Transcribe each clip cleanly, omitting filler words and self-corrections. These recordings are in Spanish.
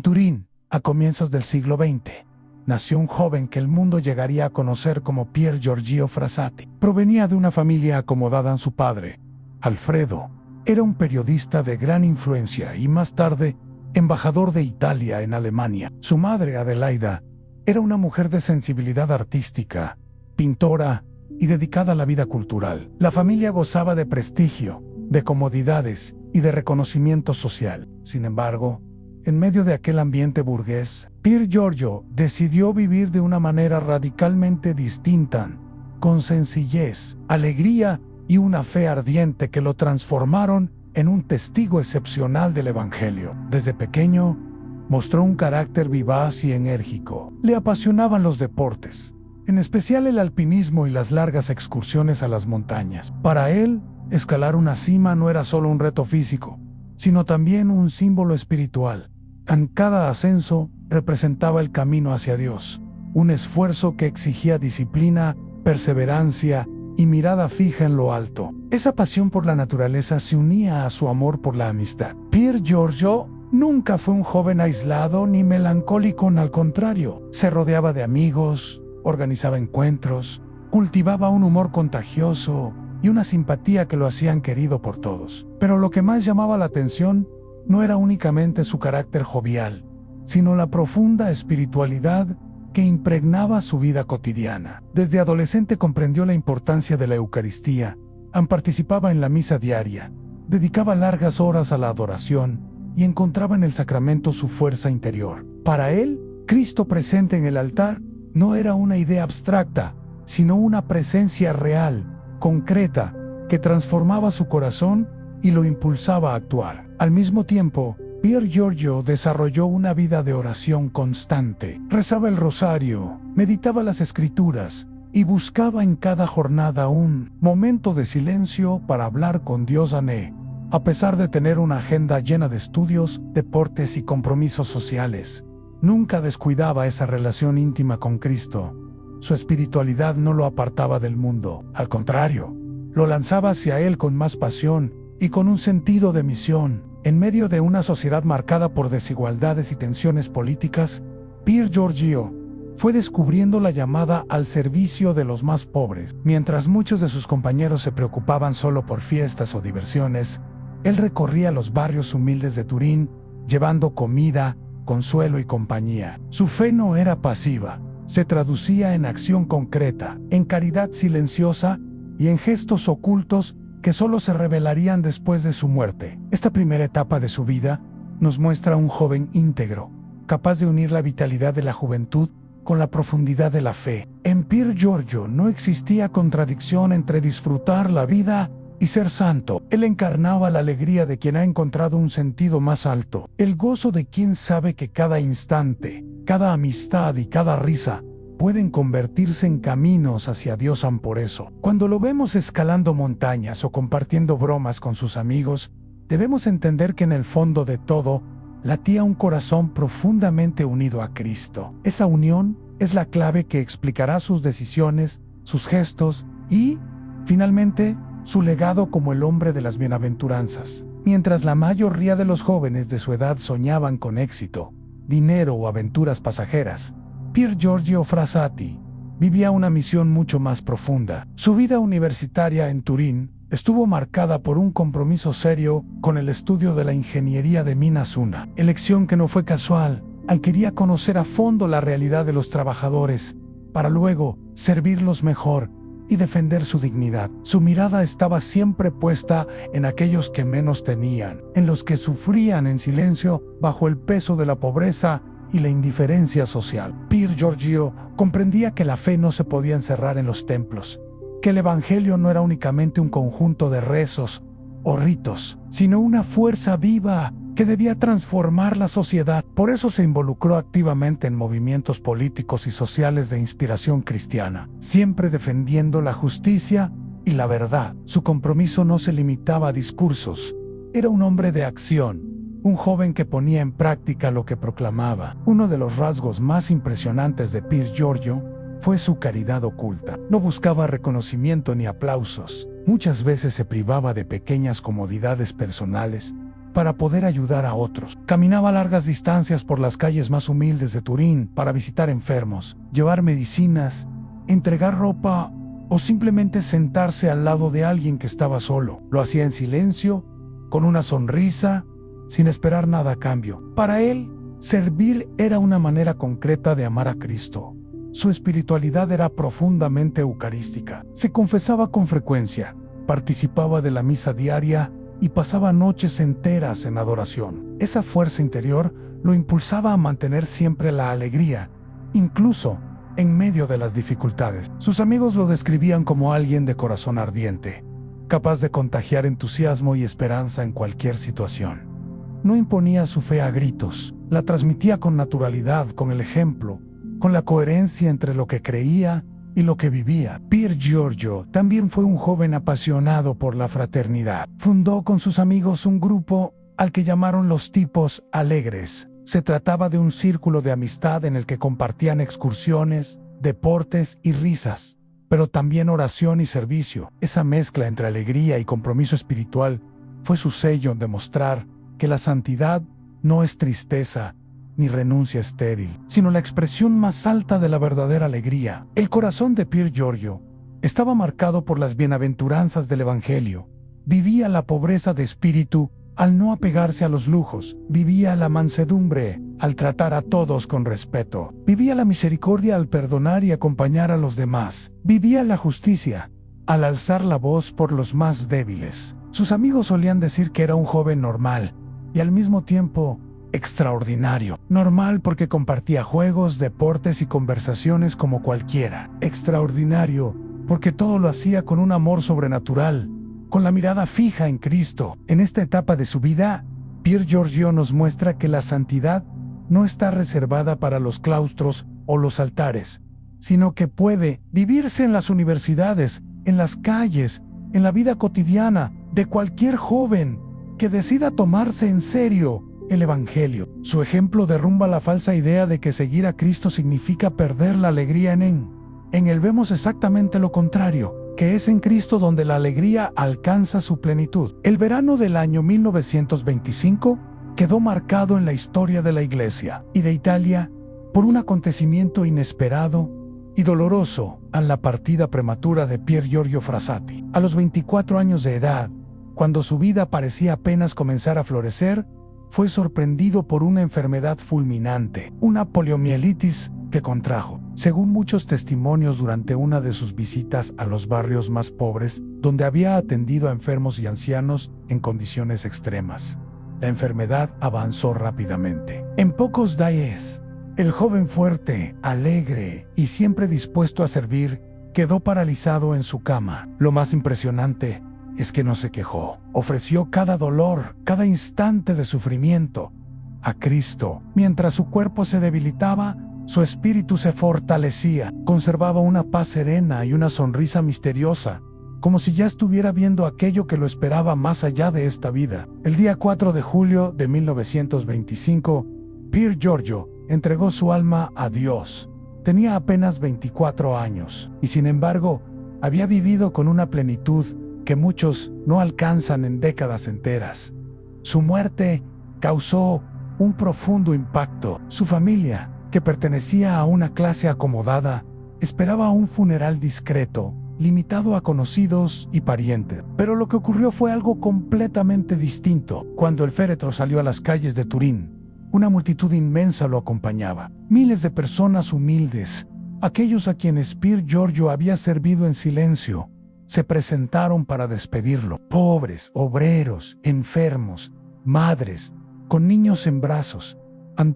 Turín, a comienzos del siglo XX, nació un joven que el mundo llegaría a conocer como Pier Giorgio Frassati. Provenía de una familia acomodada. Su padre, Alfredo, era un periodista de gran influencia y más tarde embajador de Italia en Alemania. Su madre, Adelaida, era una mujer de sensibilidad artística, pintora y dedicada a la vida cultural. La familia gozaba de prestigio, de comodidades y de reconocimiento social. Sin embargo, en medio de aquel ambiente burgués, Pier Giorgio decidió vivir de una manera radicalmente distinta, con sencillez, alegría y una fe ardiente que lo transformaron en un testigo excepcional del Evangelio. Desde pequeño, mostró un carácter vivaz y enérgico. Le apasionaban los deportes, en especial el alpinismo y las largas excursiones a las montañas. Para él, escalar una cima no era solo un reto físico, sino también un símbolo espiritual. En cada ascenso representaba el camino hacia Dios, un esfuerzo que exigía disciplina, perseverancia y mirada fija en lo alto. Esa pasión por la naturaleza se unía a su amor por la amistad. Pier Giorgio nunca fue un joven aislado ni melancólico, al contrario. Se rodeaba de amigos, organizaba encuentros, cultivaba un humor contagioso y una simpatía que lo hacían querido por todos. Pero lo que más llamaba la atención no era únicamente su carácter jovial, sino la profunda espiritualidad que impregnaba su vida cotidiana. Desde adolescente comprendió la importancia de la Eucaristía, participaba en la misa diaria, dedicaba largas horas a la adoración y encontraba en el sacramento su fuerza interior. Para él, Cristo presente en el altar no era una idea abstracta, sino una presencia real, concreta, que transformaba su corazón y lo impulsaba a actuar. Al mismo tiempo, Pier Giorgio desarrolló una vida de oración constante. Rezaba el rosario, meditaba las escrituras y buscaba en cada jornada un momento de silencio para hablar con Dios. A pesar de tener una agenda llena de estudios, deportes y compromisos sociales, nunca descuidaba esa relación íntima con Cristo. Su espiritualidad no lo apartaba del mundo, al contrario, lo lanzaba hacia él con más pasión y con un sentido de misión. En medio de una sociedad marcada por desigualdades y tensiones políticas, Pier Giorgio fue descubriendo la llamada al servicio de los más pobres. Mientras muchos de sus compañeros se preocupaban solo por fiestas o diversiones, él recorría los barrios humildes de Turín, llevando comida, consuelo y compañía. Su fe no era pasiva, se traducía en acción concreta, en caridad silenciosa y en gestos ocultos que solo se revelarían después de su muerte. Esta primera etapa de su vida nos muestra a un joven íntegro, capaz de unir la vitalidad de la juventud con la profundidad de la fe. En Pier Giorgio no existía contradicción entre disfrutar la vida y ser santo. Él encarnaba la alegría de quien ha encontrado un sentido más alto, el gozo de quien sabe que cada instante, cada amistad y cada risa pueden convertirse en caminos hacia Dios. Por eso, cuando lo vemos escalando montañas o compartiendo bromas con sus amigos, debemos entender que en el fondo de todo latía un corazón profundamente unido a Cristo. Esa unión es la clave que explicará sus decisiones, sus gestos y, finalmente, su legado como el hombre de las bienaventuranzas. Mientras la mayoría de los jóvenes de su edad soñaban con éxito, dinero o aventuras pasajeras, Pier Giorgio Frassati vivía una misión mucho más profunda. Su vida universitaria en Turín estuvo marcada por un compromiso serio con el estudio de la ingeniería de minas, una elección que no fue casual. Él quería conocer a fondo la realidad de los trabajadores, para luego servirlos mejor y defender su dignidad. Su mirada estaba siempre puesta en aquellos que menos tenían, en los que sufrían en silencio bajo el peso de la pobreza y la indiferencia social. Pier Giorgio comprendía que la fe no se podía encerrar en los templos, que el Evangelio no era únicamente un conjunto de rezos o ritos, sino una fuerza viva que debía transformar la sociedad. Por eso se involucró activamente en movimientos políticos y sociales de inspiración cristiana, siempre defendiendo la justicia y la verdad. Su compromiso no se limitaba a discursos, era un hombre de acción, un joven que ponía en práctica lo que proclamaba. Uno de los rasgos más impresionantes de Pier Giorgio fue su caridad oculta. No buscaba reconocimiento ni aplausos. Muchas veces se privaba de pequeñas comodidades personales para poder ayudar a otros. Caminaba largas distancias por las calles más humildes de Turín para visitar enfermos, llevar medicinas, entregar ropa o simplemente sentarse al lado de alguien que estaba solo. Lo hacía en silencio, con una sonrisa, sin esperar nada a cambio. Para él, servir era una manera concreta de amar a Cristo. Su espiritualidad era profundamente eucarística. Se confesaba con frecuencia, participaba de la misa diaria y pasaba noches enteras en adoración. Esa fuerza interior lo impulsaba a mantener siempre la alegría, incluso en medio de las dificultades. Sus amigos lo describían como alguien de corazón ardiente, capaz de contagiar entusiasmo y esperanza en cualquier situación. No imponía su fe a gritos, la transmitía con naturalidad, con el ejemplo, con la coherencia entre lo que creía y lo que vivía. Pier Giorgio también fue un joven apasionado por la fraternidad. Fundó con sus amigos un grupo al que llamaron los tipos alegres. Se trataba de un círculo de amistad en el que compartían excursiones, deportes y risas, pero también oración y servicio. Esa mezcla entre alegría y compromiso espiritual fue su sello en demostrar que la santidad no es tristeza ni renuncia estéril, sino la expresión más alta de la verdadera alegría. El corazón de Pier Giorgio estaba marcado por las bienaventuranzas del Evangelio. Vivía la pobreza de espíritu al no apegarse a los lujos. Vivía la mansedumbre al tratar a todos con respeto. Vivía la misericordia al perdonar y acompañar a los demás. Vivía la justicia al alzar la voz por los más débiles. Sus amigos solían decir que era un joven normal y al mismo tiempo extraordinario. Normal porque compartía juegos, deportes y conversaciones como cualquiera. Extraordinario porque todo lo hacía con un amor sobrenatural, con la mirada fija en Cristo. En esta etapa de su vida, Pier Giorgio nos muestra que la santidad no está reservada para los claustros o los altares, sino que puede vivirse en las universidades, en las calles, en la vida cotidiana de cualquier joven que decida tomarse en serio el Evangelio. Su ejemplo derrumba la falsa idea de que seguir a Cristo significa perder la alegría en Él. En Él vemos exactamente lo contrario, que es en Cristo donde la alegría alcanza su plenitud. El verano del año 1925 quedó marcado en la historia de la Iglesia y de Italia por un acontecimiento inesperado y doloroso, a la partida prematura de Pier Giorgio Frassati. A los 24 años de edad, cuando su vida parecía apenas comenzar a florecer, fue sorprendido por una enfermedad fulminante, una poliomielitis que contrajo. Según muchos testimonios durante una de sus visitas a los barrios más pobres, donde había atendido a enfermos y ancianos en condiciones extremas, la enfermedad avanzó rápidamente. En pocos días, el joven fuerte, alegre y siempre dispuesto a servir, quedó paralizado en su cama. Lo más impresionante es que no se quejó. Ofreció cada dolor, cada instante de sufrimiento a Cristo. Mientras su cuerpo se debilitaba, su espíritu se fortalecía. Conservaba una paz serena y una sonrisa misteriosa, como si ya estuviera viendo aquello que lo esperaba más allá de esta vida. El día 4 de julio de 1925, Pier Giorgio entregó su alma a Dios. Tenía apenas 24 años y sin embargo había vivido con una plenitud que muchos no alcanzan en décadas enteras. Su muerte causó un profundo impacto. Su familia, que pertenecía a una clase acomodada, esperaba un funeral discreto, limitado a conocidos y parientes. Pero lo que ocurrió fue algo completamente distinto. Cuando el féretro salió a las calles de Turín, una multitud inmensa lo acompañaba. Miles de personas humildes, aquellos a quienes Pier Giorgio había servido en silencio, se presentaron para despedirlo. Pobres, obreros, enfermos, madres, con niños en brazos.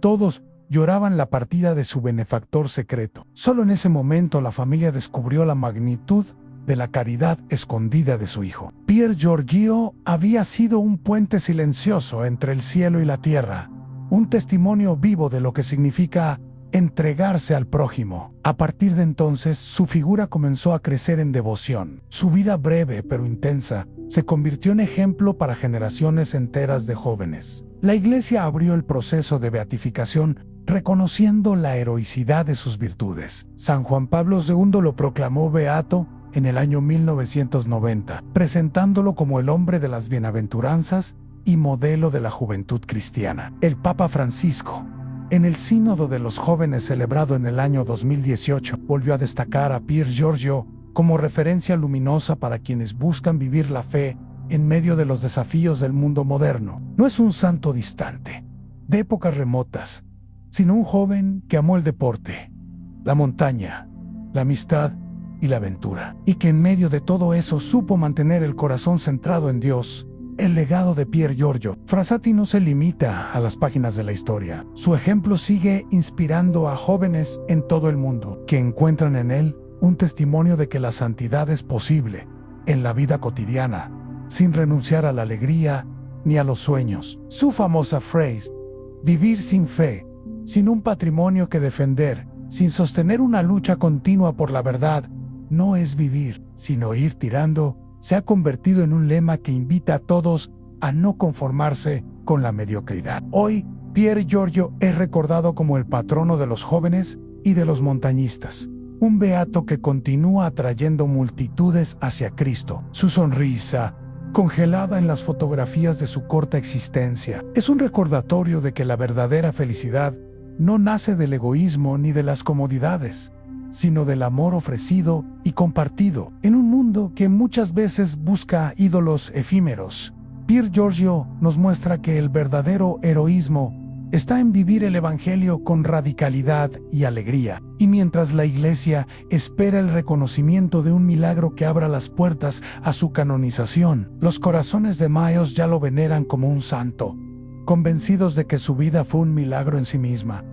Todos lloraban la partida de su benefactor secreto. Solo en ese momento la familia descubrió la magnitud de la caridad escondida de su hijo. Pier Giorgio había sido un puente silencioso entre el cielo y la tierra, un testimonio vivo de lo que significa entregarse al prójimo. A partir de entonces, su figura comenzó a crecer en devoción. Su vida breve pero intensa se convirtió en ejemplo para generaciones enteras de jóvenes. La Iglesia abrió el proceso de beatificación, reconociendo la heroicidad de sus virtudes. San Juan Pablo II lo proclamó beato en el año 1990, presentándolo como el hombre de las bienaventuranzas y modelo de la juventud cristiana. El Papa Francisco, en el Sínodo de los Jóvenes celebrado en el año 2018, volvió a destacar a Pier Giorgio como referencia luminosa para quienes buscan vivir la fe en medio de los desafíos del mundo moderno. No es un santo distante, de épocas remotas, sino un joven que amó el deporte, la montaña, la amistad y la aventura, y que en medio de todo eso supo mantener el corazón centrado en Dios. El legado de Pier Giorgio Frassati no se limita a las páginas de la historia. Su ejemplo sigue inspirando a jóvenes en todo el mundo, que encuentran en él un testimonio de que la santidad es posible en la vida cotidiana, sin renunciar a la alegría ni a los sueños. Su famosa frase, vivir sin fe, sin un patrimonio que defender, sin sostener una lucha continua por la verdad, no es vivir, sino ir tirando, se ha convertido en un lema que invita a todos a no conformarse con la mediocridad. Hoy, Pier Giorgio es recordado como el patrono de los jóvenes y de los montañistas, un beato que continúa atrayendo multitudes hacia Cristo. Su sonrisa, congelada en las fotografías de su corta existencia, es un recordatorio de que la verdadera felicidad no nace del egoísmo ni de las comodidades, sino del amor ofrecido y compartido. En un mundo que muchas veces busca ídolos efímeros, Pier Giorgio nos muestra que el verdadero heroísmo está en vivir el Evangelio con radicalidad y alegría. Y mientras la Iglesia espera el reconocimiento de un milagro que abra las puertas a su canonización, los corazones de Mayos ya lo veneran como un santo, convencidos de que su vida fue un milagro en sí misma.